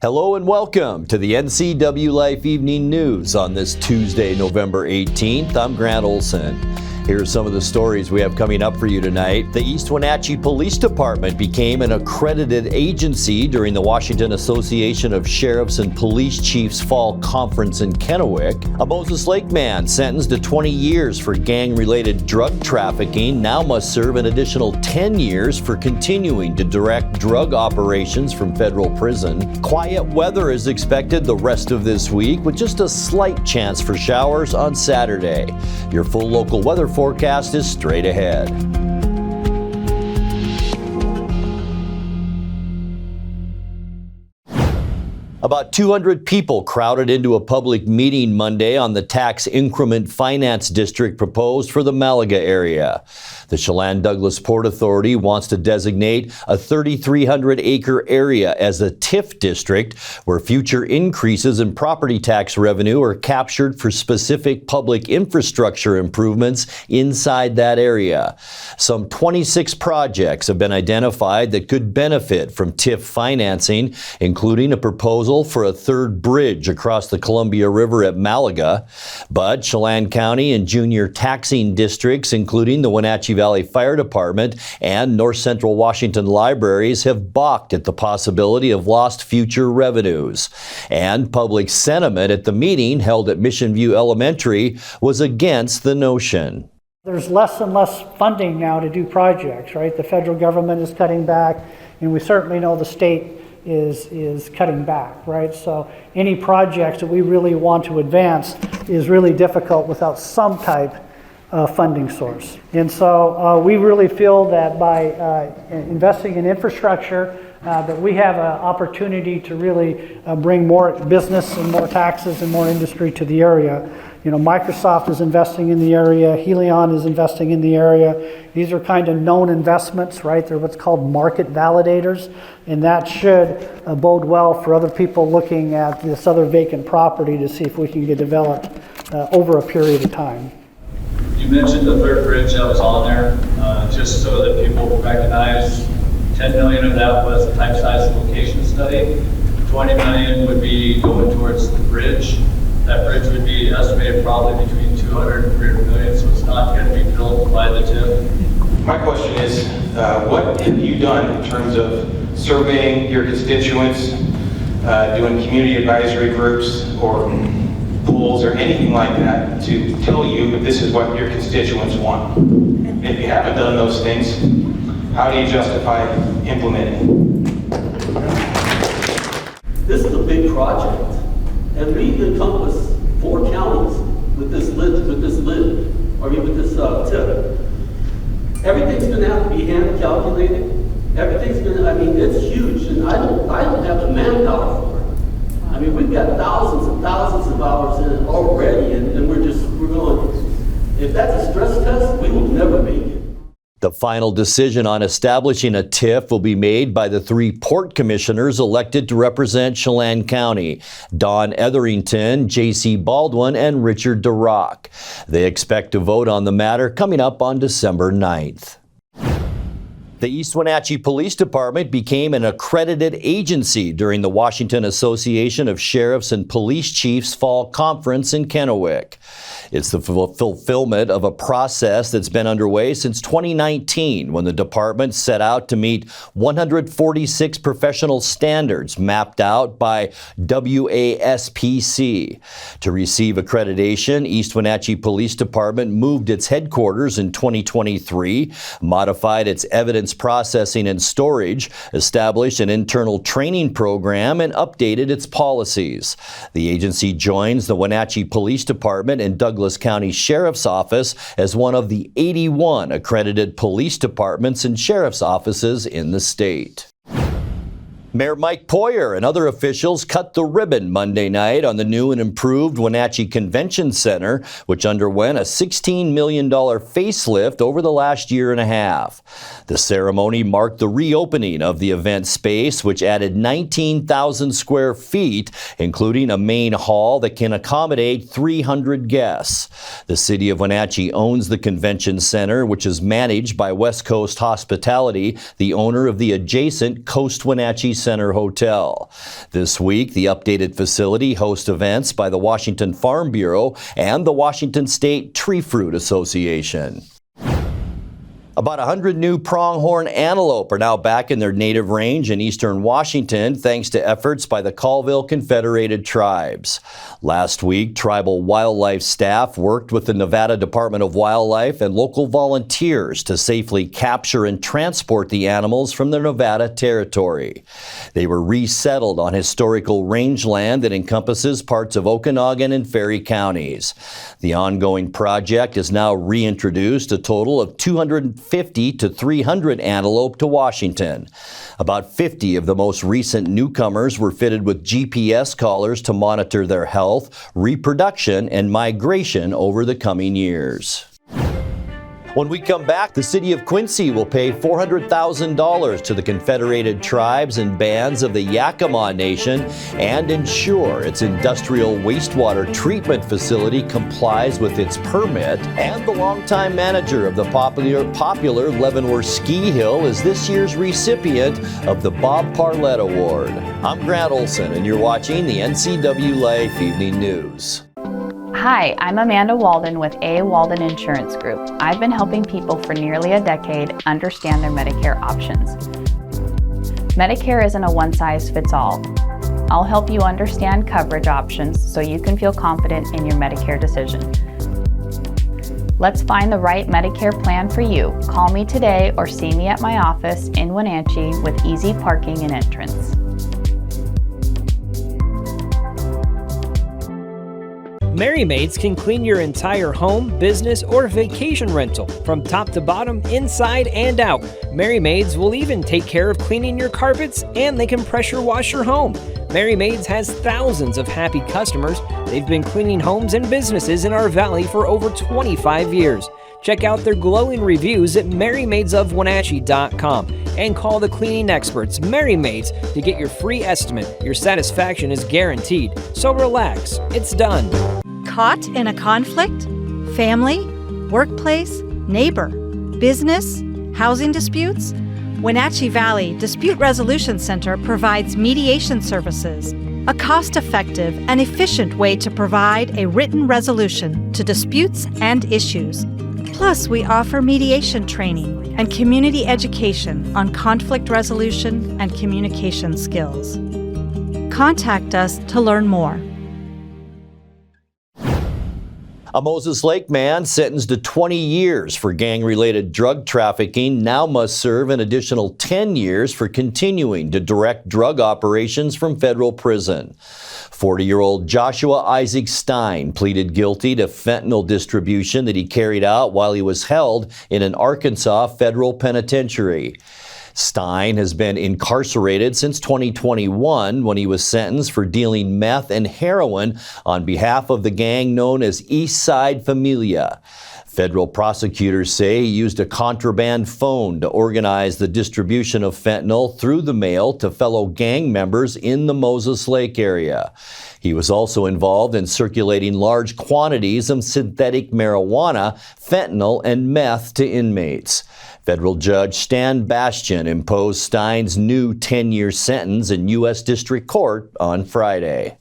Hello and welcome to the NCWLIFE Evening News on this Tuesday, November 18th. I'm Grant Olson. Here are some of the stories we have coming up for you tonight. The East Wenatchee Police Department became an accredited agency during the Washington Association of Sheriffs and Police Chiefs Fall Conference in Kennewick. A Moses Lake man sentenced to 20 years for gang-related drug trafficking now must serve an additional 10 years for continuing to direct drug operations from federal prison. Quiet weather is expected the rest of this week with just a slight chance for showers on Saturday. Your full local weather forecast is straight ahead. About 200 people crowded into a public meeting Monday on the tax increment finance district proposed for the Malaga area. The Chelan-Douglas Port Authority wants to designate a 3,300-acre area as a TIF district where future increases in property tax revenue are captured for specific public infrastructure improvements inside that area. Some 26 projects have been identified that could benefit from TIF financing, including a proposal for a third bridge across the Columbia River at Malaga. But Chelan County and junior taxing districts, including the Wenatchee Valley Fire Department and North Central Washington Libraries, have balked at the possibility of lost future revenues. And public sentiment at the meeting held at Mission View Elementary was against the notion. There's less and less funding now to do projects, right? The federal government is cutting back, and we certainly know the state is cutting back, right? So any projects that we really want to advance is really difficult without some type of funding source. And so we really feel that by investing in infrastructure, that we have an opportunity to really bring more business and more taxes and more industry to the area. You know, Microsoft is investing in the area, Helion is investing in the area. These are kind of known investments, right? They're what's called market validators, and that should bode well for other people looking at this other vacant property to see if we can get developed over a period of time. You mentioned the third bridge that was on there, just so that people recognize 10 million of that was a type size location study. 20 million would be going towards the bridge. That bridge would be estimated probably between 200 and 300 million, so it's not going to be built by the TIF. My question is, what have you done in terms of surveying your constituents, doing community advisory groups or polls or anything like that to tell you if this is what your constituents want? If you haven't done those things, how do you justify implementing? This is a big project. And we encompass 4 counties with this lid, or even with this tip. Everything's going to have to be hand calculated. Everything's going to, I mean, it's huge, and I don't have the manpower for it. I mean, we've got thousands and thousands of hours in it already, and we're going, if that's a stress test, we will never make it. The final decision on establishing a TIF will be made by the 3 port commissioners elected to represent Chelan County: Don Etherington, J.C. Baldwin, and Richard DeRock. They expect to vote on the matter coming up on December 9th. The East Wenatchee Police Department became an accredited agency during the Washington Association of Sheriffs and Police Chiefs Fall Conference in Kennewick. It's the fulfillment of a process that's been underway since 2019, when the department set out to meet 146 professional standards mapped out by WASPC. To receive accreditation, East Wenatchee Police Department moved its headquarters in 2023, modified its evidence processing and storage, established an internal training program, and updated its policies. The agency joins the Wenatchee Police Department and Douglas County Sheriff's Office as one of the 81 accredited police departments and sheriff's offices in the state. Mayor Mike Poyer and other officials cut the ribbon Monday night on the new and improved Wenatchee Convention Center, which underwent a $16 million facelift over the last year and a half. The ceremony marked the reopening of the event space, which added 19,000 square feet, including a main hall that can accommodate 300 guests. The City of Wenatchee owns the Convention Center, which is managed by West Coast Hospitality, the owner of the adjacent Coast Wenatchee Center. Center Hotel. This week, the updated facility hosts events by the Washington Farm Bureau and the Washington State Tree Fruit Association. About 100 new pronghorn antelope are now back in their native range in eastern Washington thanks to efforts by the Colville Confederated Tribes. Last week, tribal wildlife staff worked with the Nevada Department of Wildlife and local volunteers to safely capture and transport the animals from their Nevada territory. They were resettled on historical rangeland that encompasses parts of Okanogan and Ferry counties. The ongoing project has now reintroduced a total of 250 to 300 antelope to Washington. About 50 of the most recent newcomers were fitted with GPS collars to monitor their health, reproduction, and migration over the coming years. When we come back, the city of Quincy will pay $400,000 to the Confederated Tribes and Bands of the Yakama Nation and ensure its industrial wastewater treatment facility complies with its permit. And the longtime manager of the popular Leavenworth Ski Hill is this year's recipient of the Bob Parlett Award. I'm Grant Olson, and you're watching the NCWLIFE Evening News. Hi, I'm Amanda Walden with A. Walden Insurance Group. I've been helping people for nearly a decade understand their Medicare options. Medicare isn't a one-size-fits-all. I'll help you understand coverage options so you can feel confident in your Medicare decision. Let's find the right Medicare plan for you. Call me today or see me at my office in Wenatchee with easy parking and entrance. Merry Maids can clean your entire home, business, or vacation rental from top to bottom, inside and out. Merry Maids will even take care of cleaning your carpets, and they can pressure wash your home. Merry Maids has thousands of happy customers. They've been cleaning homes and businesses in our valley for over 25 years. Check out their glowing reviews at merrymaidesofwenatchee.com and call the cleaning experts, Merry Maids, to get your free estimate. Your satisfaction is guaranteed. So relax, it's done. Caught in a conflict? Family? Workplace? Neighbor? Business? Housing disputes? Wenatchee Valley Dispute Resolution Center provides mediation services, a cost-effective and efficient way to provide a written resolution to disputes and issues. Plus, we offer mediation training and community education on conflict resolution and communication skills. Contact us to learn more. A Moses Lake man sentenced to 20 years for gang-related drug trafficking now must serve an additional 10 years for continuing to direct drug operations from federal prison. 40-year-old Joshua Isaac Stein pleaded guilty to fentanyl distribution that he carried out while he was held in an Arkansas federal penitentiary. Stein has been incarcerated since 2021 when he was sentenced for dealing meth and heroin on behalf of the gang known as East Side Familia. Federal prosecutors say he used a contraband phone to organize the distribution of fentanyl through the mail to fellow gang members in the Moses Lake area. He was also involved in circulating large quantities of synthetic marijuana, fentanyl, and meth to inmates. Federal Judge Stan Bastian imposed Stein's new 10-year sentence in U.S. District Court on Friday.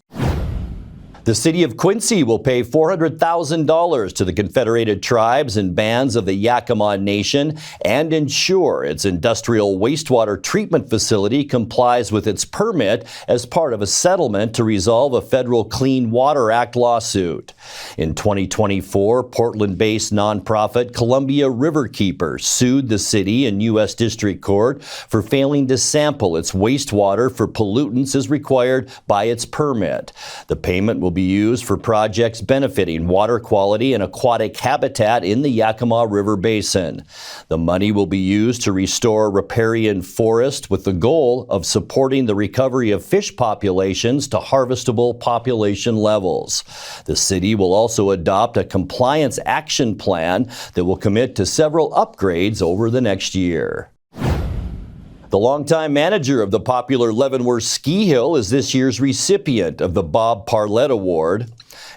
The city of Quincy will pay $400,000 to the Confederated Tribes and Bands of the Yakama Nation and ensure its industrial wastewater treatment facility complies with its permit as part of a settlement to resolve a federal Clean Water Act lawsuit. In 2024, Portland-based nonprofit Columbia Riverkeeper sued the city in U.S. District Court for failing to sample its wastewater for pollutants as required by its permit. The payment will be used for projects benefiting water quality and aquatic habitat in the Yakama River Basin. The money will be used to restore riparian forest with the goal of supporting the recovery of fish populations to harvestable population levels. The city will also adopt a compliance action plan that will commit to several upgrades over the next year. The longtime manager of the popular Leavenworth Ski Hill is this year's recipient of the Bob Parlett Award.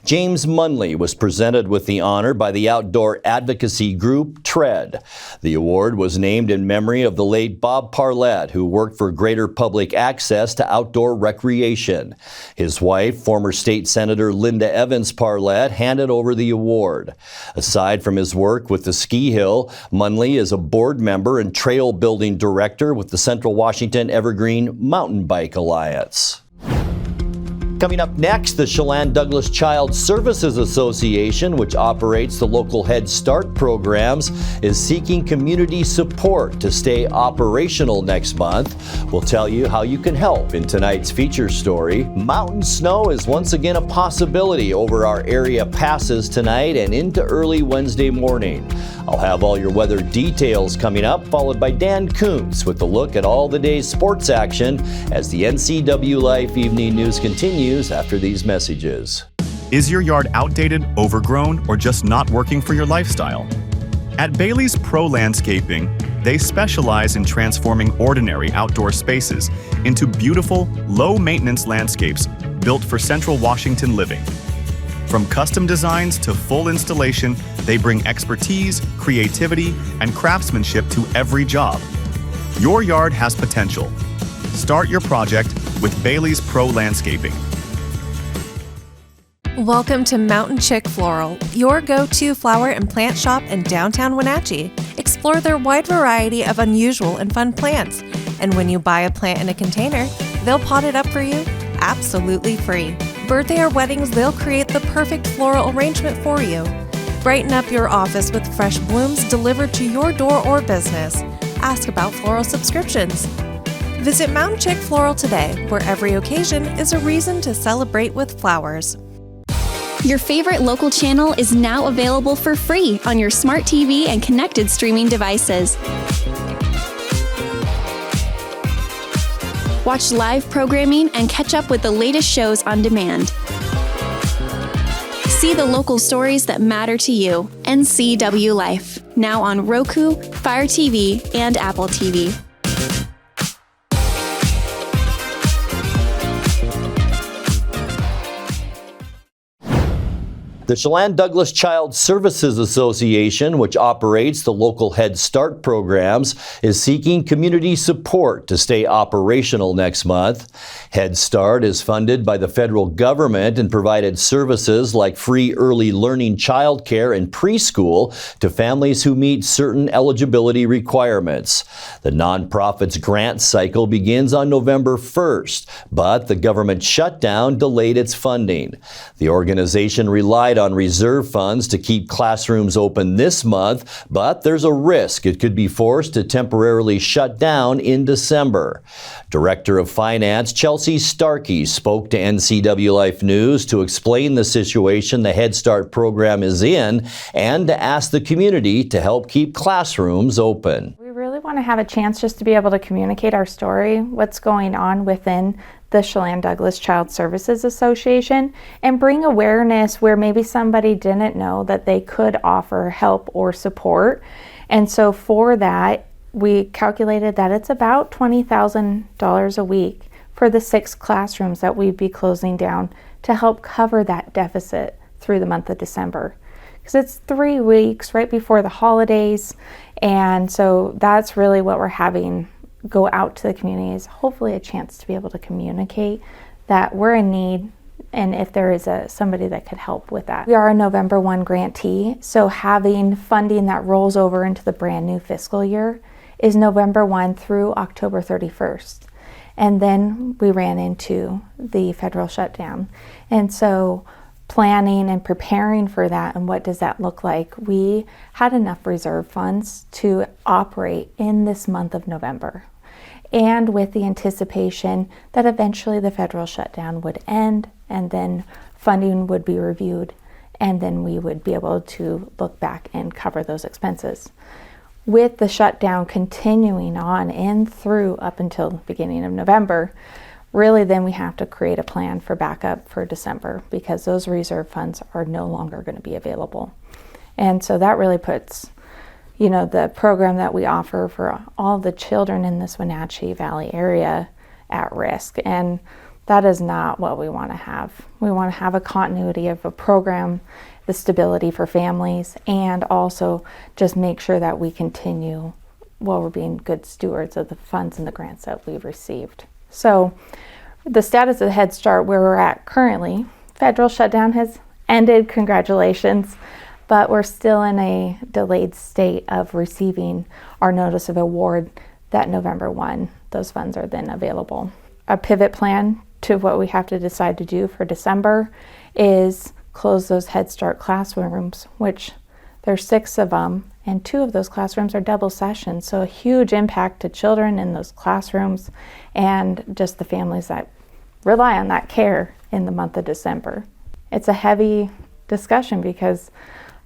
James Munley was presented with the honor by the outdoor advocacy group TREAD. The award was named in memory of the late Bob Parlett, who worked for greater public access to outdoor recreation. His wife, former state Senator Linda Evans Parlett, handed over the award. Aside from his work with the ski hill, Munley is a board member and trail building director with the Central Washington Evergreen Mountain Bike Alliance. Coming up next, the Chelan-Douglas Child Services Association, which operates the local Head Start programs, is seeking community support to stay operational next month. We'll tell you how you can help in tonight's feature story. Mountain snow is once again a possibility over our area passes tonight and into early Wednesday morning. I'll have all your weather details coming up, followed by Dan Kuntz with a look at all the day's sports action as the NCWLIFE Evening News continues after these messages. Is your yard outdated, overgrown, or just not working for your lifestyle? At Bailey's Pro Landscaping, they specialize in transforming ordinary outdoor spaces into beautiful, low-maintenance landscapes built for Central Washington living. From custom designs to full installation, they bring expertise, creativity, and craftsmanship to every job. Your yard has potential. Start your project with Bailey's Pro Landscaping. Welcome to Mountain Chick Floral, your go-to flower and plant shop in downtown Wenatchee. Explore their wide variety of unusual and fun plants. And when you buy a plant in a container, they'll pot it up for you absolutely free. Birthday or weddings, they'll create the perfect floral arrangement for you. Brighten up your office with fresh blooms delivered to your door or business. Ask about floral subscriptions. Visit Mountain Chick Floral today, where every occasion is a reason to celebrate with flowers. Your favorite local channel is now available for free on your smart TV and connected streaming devices. Watch live programming and catch up with the latest shows on demand. See the local stories that matter to you. NCWLIFE, now on Roku, Fire TV, and Apple TV. The Chelan-Douglas Child Services Association, which operates the local Head Start programs, is seeking community support to stay operational next month. Head Start is funded by the federal government and provided services like free early learning childcare and preschool to families who meet certain eligibility requirements. The nonprofit's grant cycle begins on November 1st, but the government shutdown delayed its funding. The organization relied on reserve funds to keep classrooms open this month, but there's a risk it could be forced to temporarily shut down in December. Director of Finance Chelsea Starkey spoke to NCWLIFE News to explain the situation the Head Start program is in and to ask the community to help keep classrooms open. We really want to have a chance just to be able to communicate our story, what's going on within the Chelan-Douglas Child Services Association, and bring awareness where maybe somebody didn't know that they could offer help or support. And so for that, we calculated that it's about $20,000 a week for the 6 classrooms that we'd be closing down to help cover that deficit through the month of December. Because it's 3 weeks right before the holidays, and so that's really what we're having go out to the community, is hopefully a chance to be able to communicate that we're in need and if there is somebody that could help with that. We are a November 1 grantee, so having funding that rolls over into the brand new fiscal year is November 1 through October 31st. And then we ran into the federal shutdown. And so planning and preparing for that and what does that look like, we had enough reserve funds to operate in this month of November. And with the anticipation that eventually the federal shutdown would end and then funding would be reviewed and then we would be able to look back and cover those expenses. With the shutdown continuing on and through up until the beginning of November, really then we have to create a plan for backup for December because those reserve funds are no longer going to be available. And so that really puts, the program that we offer for all the children in this Wenatchee Valley area at risk. And That is not what we want to have. We want to have a continuity of a program, the stability for families, and also just make sure that we continue while we're being good stewards of the funds and the grants that we've received. So the status of Head Start, where we're at currently, federal shutdown has ended, congratulations, but we're still in a delayed state of receiving our notice of award that November 1. Those funds are then available. A pivot plan to what we have to decide to do for December is close those Head Start classrooms, which there's 6 of them, and 2 of those classrooms are double sessions, so a huge impact to children in those classrooms and just the families that rely on that care in the month of December. It's a heavy discussion because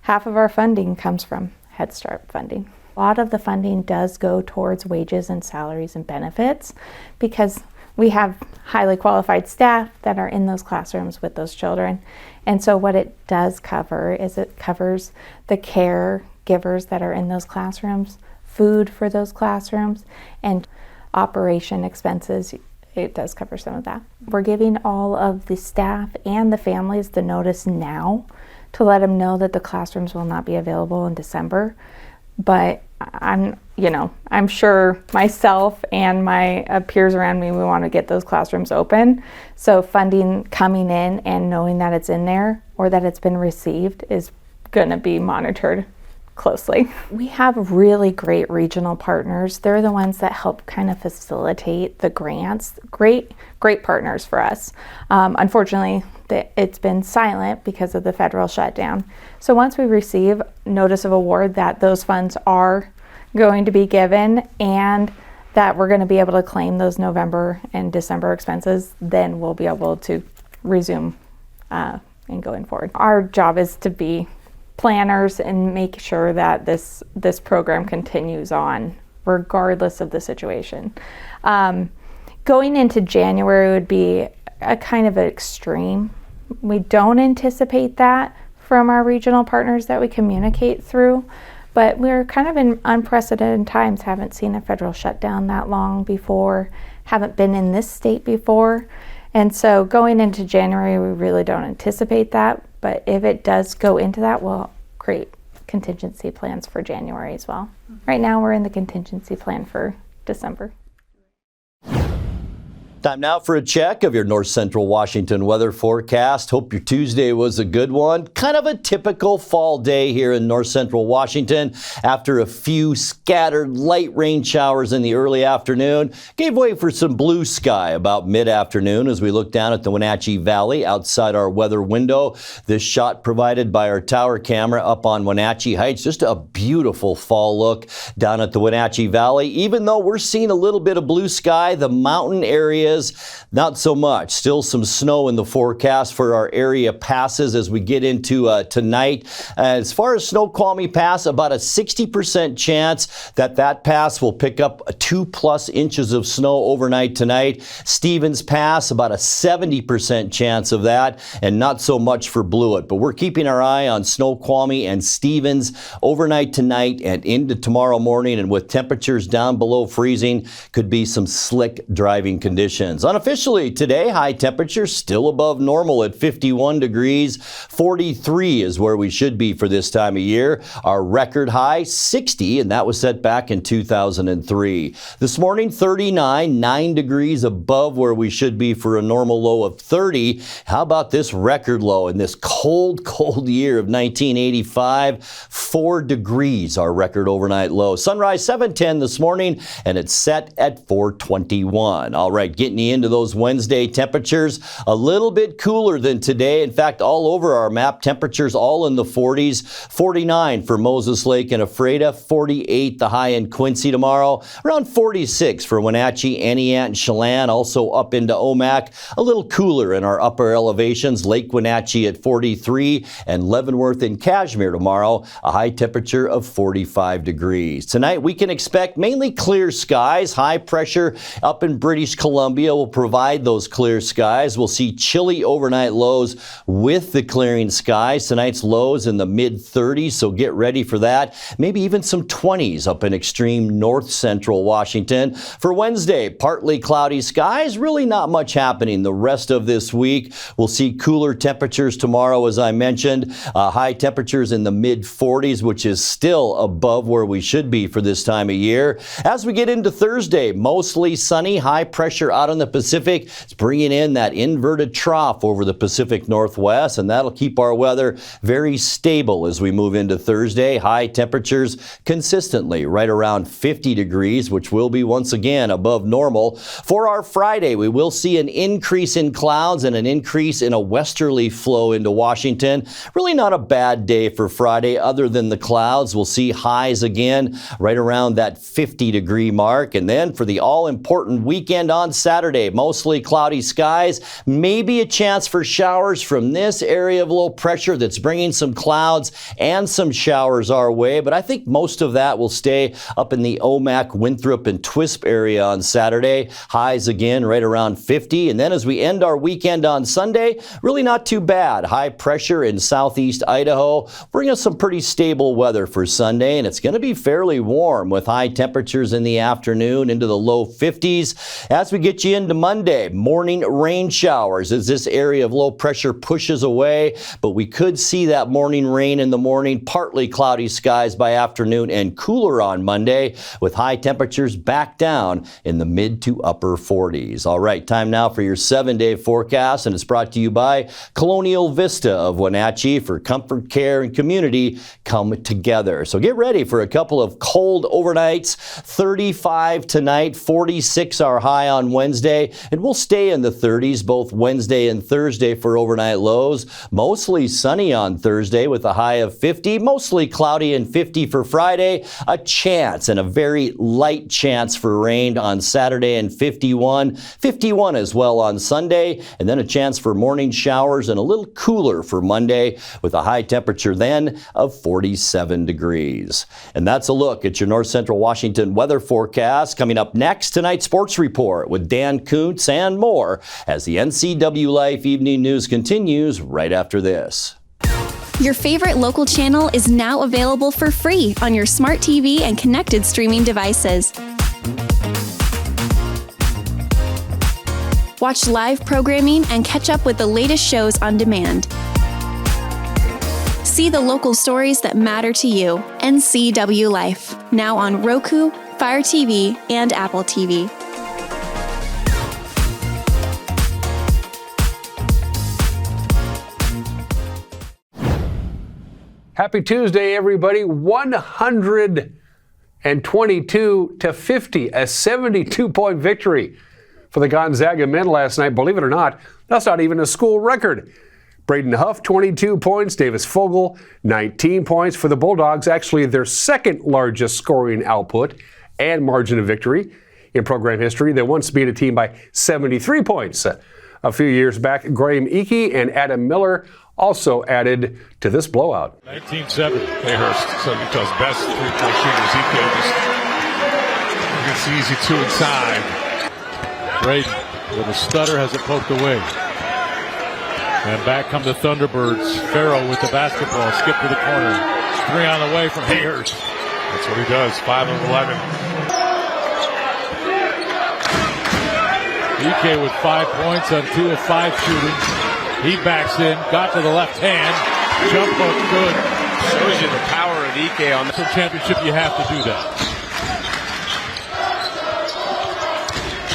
half of our funding comes from Head Start funding. A lot of the funding does go towards wages and salaries and benefits because we have highly qualified staff that are in those classrooms with those children. And so what it does cover is it covers the caregivers that are in those classrooms, food for those classrooms, and operation expenses. It does cover some of that. We're giving all of the staff and the families the notice now to let them know that the classrooms will not be available in December. But I'm sure myself and my peers around me, we want to get those classrooms open. So funding coming in and knowing that it's in there or that it's been received is going to be monitored closely. We have really great regional partners. They're the ones that help kind of facilitate the grants. Great partners for us. Unfortunately, it's been silent because of the federal shutdown. So once we receive notice of award that those funds are going to be given and that we're going to be able to claim those November and December expenses, then we'll be able to resume and going forward. Our job is to be planners and make sure that this program continues on regardless of the situation. Going into January would be a kind of extreme. We don't anticipate that from our regional partners that we communicate through, but we're kind of in unprecedented times, haven't seen a federal shutdown that long before, haven't been in this state before. And so going into January, we really don't anticipate that, but if it does go into that, we'll create contingency plans for January as well. Right now, we're in the contingency plan for December. Time now for a check of your North Central Washington weather forecast. Hope your Tuesday was a good one. Kind of a typical fall day here in North Central Washington after a few scattered light rain showers in the early afternoon. Gave way for some blue sky about mid-afternoon as we look down at the Wenatchee Valley outside our weather window. This shot provided by our tower camera up on Wenatchee Heights. Just a beautiful fall look down at the Wenatchee Valley. Even though we're seeing a little bit of blue sky, the mountain areas not so much. Still some snow in the forecast for our area passes as we get into tonight. As far as Snoqualmie Pass, about a 60% chance that pass will pick up 2+ inches of snow overnight tonight. Stevens Pass, about a 70% chance of that, and not so much for Blewett. But we're keeping our eye on Snoqualmie and Stevens overnight tonight and into tomorrow morning, and with temperatures down below freezing, could be some slick driving conditions. Unofficially today, high temperatures still above normal at 51 degrees. 43 is where we should be for this time of year. Our record high, 60, and that was set back in 2003. This morning, 39, 9 degrees above where we should be for a normal low of 30. How about this record low in this cold year of 1985? 4 degrees, our record overnight low. Sunrise 7:10 this morning, and it's set at 4:21. All right, getting into those Wednesday temperatures, a little bit cooler than today. In fact, all over our map, temperatures all in the 40s. 49 for Moses Lake and Ephrata, 48 the high in Quincy tomorrow, around 46 for Wenatchee, Aniat, and Chelan, also up into Omak. A little cooler in our upper elevations, Lake Wenatchee at 43 and Leavenworth and Cashmere tomorrow, a high temperature of 45 degrees. Tonight we can expect mainly clear skies, high pressure up in British Columbia area will provide those clear skies. We'll see chilly overnight lows with the clearing skies. Tonight's lows in the mid-30s, so get ready for that. Maybe even some 20s up in extreme north central Washington. For Wednesday, partly cloudy skies, really not much happening the rest of this week. We'll see cooler temperatures tomorrow, as I mentioned. High temperatures in the mid-40s, which is still above where we should be for this time of year. As we get into Thursday, mostly sunny, high pressure out in the Pacific. It's bringing in that inverted trough over the Pacific Northwest, and that'll keep our weather very stable as we move into Thursday. High temperatures consistently right around 50 degrees, which will be once again above normal. For our Friday, we will see an increase in clouds and an increase in a westerly flow into Washington. Really not a bad day for Friday other than the clouds. We'll see highs again right around that 50-degree mark. And then for the all-important weekend on Saturday, mostly cloudy skies, maybe a chance for showers from this area of low pressure that's bringing some clouds and some showers our way. But I think most of that will stay up in the Omak, Winthrop, and Twisp area on Saturday. Highs again right around 50. And then as we end our weekend on Sunday, really not too bad. High pressure in southeast Idaho, bring us some pretty stable weather for Sunday, and it's going to be fairly warm with high temperatures in the afternoon into the low 50s. As we get you into Monday, morning rain showers as this area of low pressure pushes away, but we could see that morning rain in the morning, partly cloudy skies by afternoon, and cooler on Monday with high temperatures back down in the mid to upper 40s. All right, time now for your 7-day forecast, and it's brought to you by Colonial Vista of Wenatchee, for comfort, care, and community come together. So get ready for a couple of cold overnights. 35 tonight, 46 our high on Wednesday, and we'll stay in the 30s both Wednesday and Thursday for overnight lows. Mostly sunny on Thursday with a high of 50, mostly cloudy and 50 for Friday. A chance and a very light chance for rain on Saturday and 51 as well on Sunday, and then a chance for morning showers and a little cooler for Monday with a high temperature then of 47 degrees. And that's a look at your North Central Washington weather forecast. Coming up next, tonight's sports report with Dan Kuntz and more as the NCWLIFE Evening News continues right after this. Your favorite local channel is now available for free on your smart TV and connected streaming devices. Watch live programming and catch up with the latest shows on demand. See the local stories that matter to you. NCWLIFE, now on Roku, Fire TV, and Apple TV. Happy Tuesday, everybody. 122 to 50, a 72-point victory for the Gonzaga men last night. Believe it or not, that's not even a school record. Braden Huff, 22 points. Davis Fogel, 19 points for the Bulldogs. Actually, their second largest scoring output and margin of victory in program history. They once beat a team by 73 points. A few years back, Graham Ike and Adam Miller also added to this blowout. 19-7. Hayhurst, some of Utah's best three-point shooters. Ike just gets easy two inside. Braden with a stutter has it poked away. And back come the Thunderbirds. Farrell with the basketball. Skip to the corner. Three on the way from Hayhurst. That's what he does. 5 of 11. Ike with 5 points on 2 of 5 shooting. He backs in. Got to the left hand. Jump hook good. Shows you the power of Ike on the championship. You have to do that.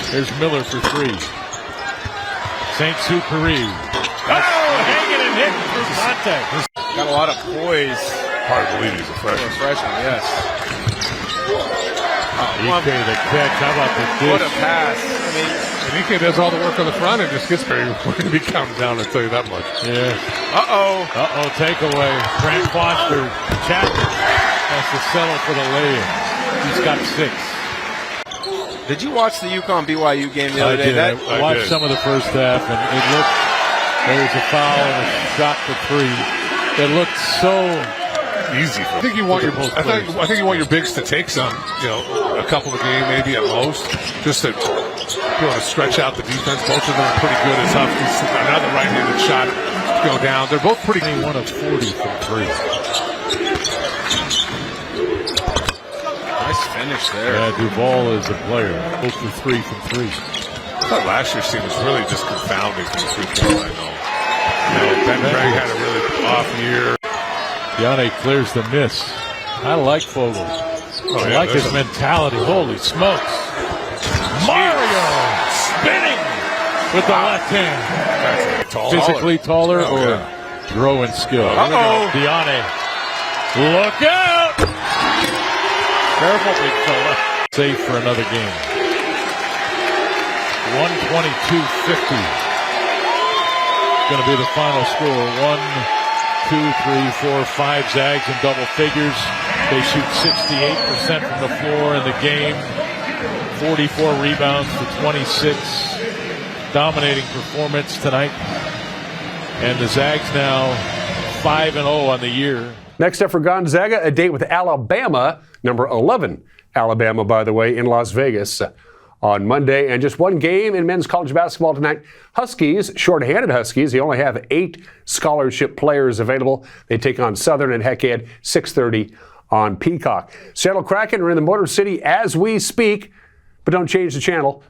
Here's Miller for 3. St. Superi. Hanging and hitting through contact. Got a lot of poise. Hard to believe he's a freshman. Yes. Ike the catch. How about the dish? What a pass. I mean, Ike does all the work on the front and just gets very going to be counted down, I'll tell you that much. Yeah. Uh-oh, takeaway. Grant Foster. Chapman has to settle for the lay-in. He's got 6. Did you watch the UConn-BYU game the other day? I watched some of the first half, and it looked, there was a foul and a shot for 3. It looked so easy. I think you want your bigs to take some, a couple a game maybe at most, just to You want to stretch out the defense. Both of them are pretty good as Husky's. Another right-handed shot to go down. They're both pretty. 1 of 40 from 3. Nice finish there. Yeah, Duval is a player. Both for 3 from 3. I thought last year's team was really just confounding from the three-point line, though. Ben Craig had a really off year. Yanni clears the miss. I like Fogel. I like his mentality. Holy smokes. Mario spinning with the left hand. Physically taller or throwing skill. Diane. Look out! Careful, big fella. Safe for another game. 122-50. Going to be the final score. 1, 2, 3, 4, 5 Zags in double figures. They shoot 68% from the floor in the game. 44 rebounds to 26. Dominating performance tonight. And the Zags now 5-0 on the year. Next up for Gonzaga, a date with Alabama, number 11. Alabama, by the way, in Las Vegas on Monday. And just one game in men's college basketball tonight. Huskies, short-handed Huskies. They only have 8 scholarship players available. They take on Southern and Heck Ed, 6:30 on Peacock. Seattle Kraken are in the Motor City as we speak, but don't change the channel.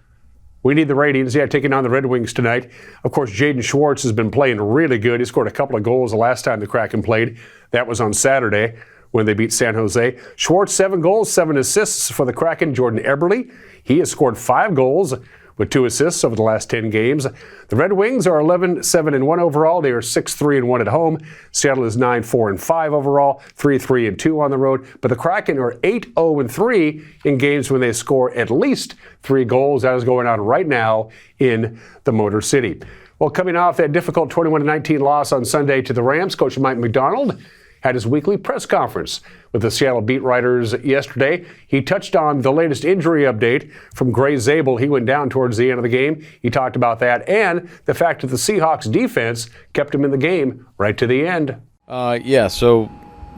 We need the ratings. Yeah, taking on the Red Wings tonight. Of course, Jaden Schwartz has been playing really good. He scored a couple of goals the last time the Kraken played. That was on Saturday when they beat San Jose. Schwartz, 7 goals, 7 assists for the Kraken. Jordan Eberle, he has scored 5 goals with 2 assists over the last 10 games. The Red Wings are 11-7-1 overall. They are 6-3-1 at home. Seattle is 9-4-5 overall, 3-3-2 on the road. But the Kraken are 8-0-3 in games when they score at least 3 goals. That is going on right now in the Motor City. Well, coming off that difficult 21-19 loss on Sunday to the Rams, Coach Mike McDonald had his weekly press conference with the Seattle beat writers yesterday. He touched on the latest injury update from Gray Zabel. He went down towards the end of the game. He talked about that and the fact that the Seahawks defense kept him in the game right to the end. Yeah, so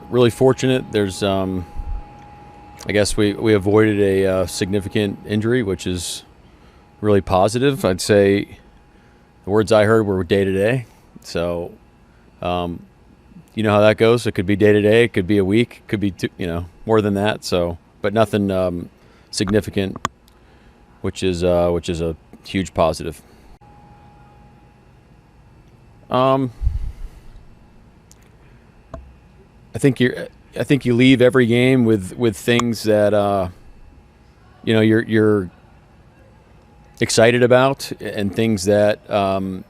really fortunate. There's, I guess we avoided a significant injury, which is really positive. I'd say the words I heard were day to day. So, you know how that goes. It could be day to day. It could be a week. It could be more than that. So, but nothing significant, which is a huge positive. I think you leave every game with things that you're excited about and things that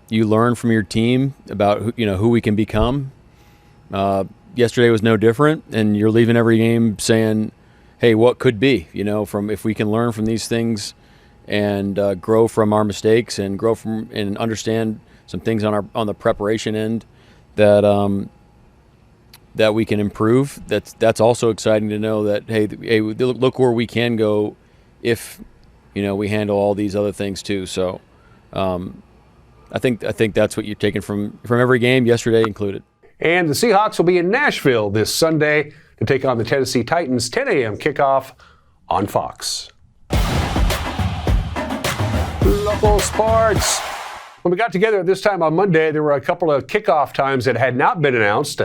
you learn from your team about who we can become. Yesterday was no different, and you're leaving every game saying, "Hey, what could be?" From if we can learn from these things and grow from our mistakes and grow from and understand some things on the preparation end that we can improve. That's also exciting to know that hey, look where we can go if we handle all these other things too. So. I think that's what you're taking from every game, yesterday included. And the Seahawks will be in Nashville this Sunday to take on the Tennessee Titans. 10 a.m. kickoff on Fox. Local sports. When we got together at this time on Monday, there were a couple of kickoff times that had not been announced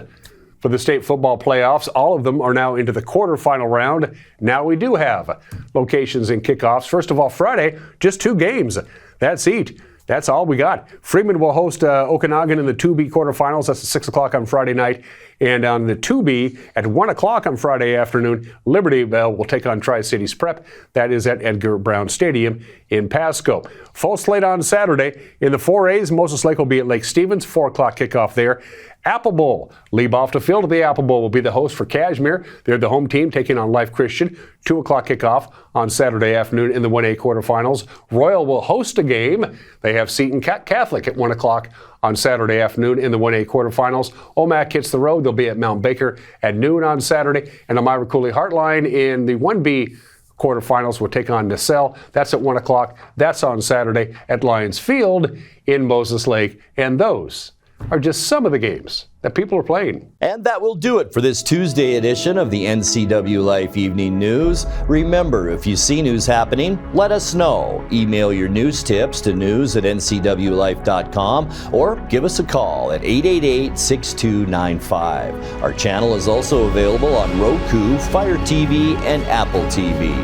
for the state football playoffs. All of them are now into the quarterfinal round. Now we do have locations and kickoffs. First of all, Friday, just 2 games. That's it. That's all we got. Freeman will host Okanagan in the 2B quarterfinals. That's at 6 o'clock on Friday night. And on the 2B at 1 o'clock on Friday afternoon, Libertyville will take on Tri-Cities Prep. That is at Edgar Brown Stadium in Pasco. Full slate on Saturday. In the 4As, Moses Lake will be at Lake Stevens, 4 o'clock kickoff there. Apple Bowl. Leave-off the field of the Apple Bowl will be the host for Kashmir. They're the home team taking on Life Christian. 2 o'clock kickoff on Saturday afternoon in the 1A quarterfinals. Royal will host a game. They have Seton Catholic at 1 o'clock on Saturday afternoon in the 1A quarterfinals. Omak hits the road. They'll be at Mount Baker at noon on Saturday. And Elmira Cooley Heartline in the 1B quarterfinals will take on Nacelle. That's at 1 o'clock. That's on Saturday at Lions Field in Moses Lake. And those are just some of the games that people are playing. And that will do it for this Tuesday edition of the NCWLIFE Evening News. Remember, if you see news happening, let us know. Email your news tips to news@ncwlife.com or give us a call at 888-6295. Our channel is also available on Roku, Fire TV, and Apple TV.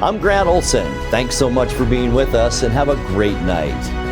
I'm Grant Olson. Thanks so much for being with us and have a great night.